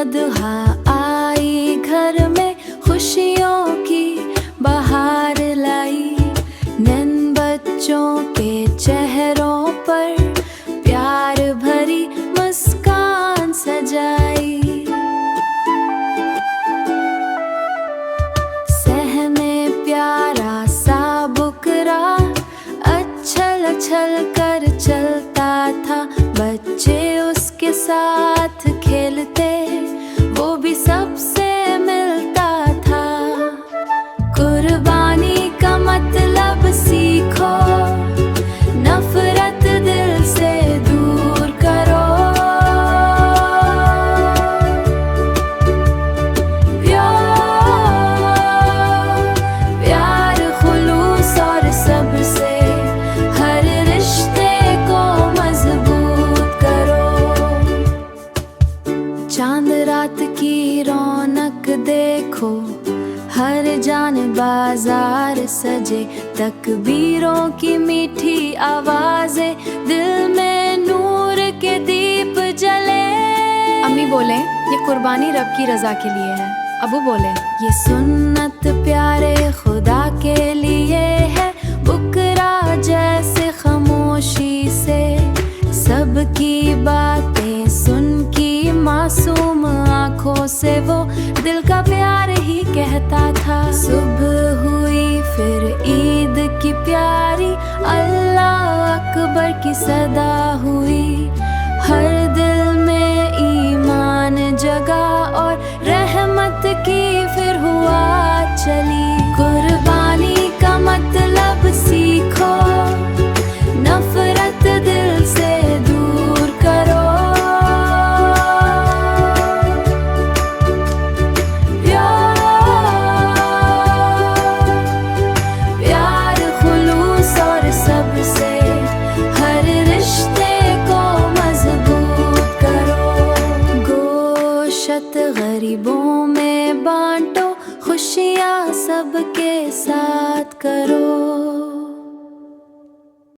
बदहा आई घर में, खुशियों की बहार लाई। नैन बच्चों के चेहरों पर प्यार भरी मुस्कान सजाई। सहने प्यारा सा बुकरा अच्छल छल कर चलता था। बच्चे उसके साथ खेलते, वो भी सबसे मिलता था। कुर्बानी का मतलब सीखो, नफरत दिल से दूर करो। प्यार खुलूस और सब्र से हर रिश्ते को मजबूत करो। चांद रात की रौनक देखो, हर जाने बाजार सजे। तकबीरों की मीठी आवाजें, दिल में नूर के दीप जले। अम्मी बोले ये कुर्बानी रब की रजा के लिए है। अबू बोले ये सुन्नत प्यारे खुदा के लिए है। बुकरा जैसे खामोशी से सबकी बातें सुन की, मासूम आंखों से वो दिल का प्यार ही कहता था। सुबह हुई फिर ईद की प्यारी, अल्लाह अकबर की सदा हुई। हर दिल में ईमान जगा और रहमत की फिर हुआ चली। कुर्बानी का मतलब सीखो, नफरत दिल से दूर करो। प्यार खुलूस और सब्र से हर रिश्ते को मजबूत करो। गोशत गरीबों में बांटो, खुशियाँ सबके साथ करो।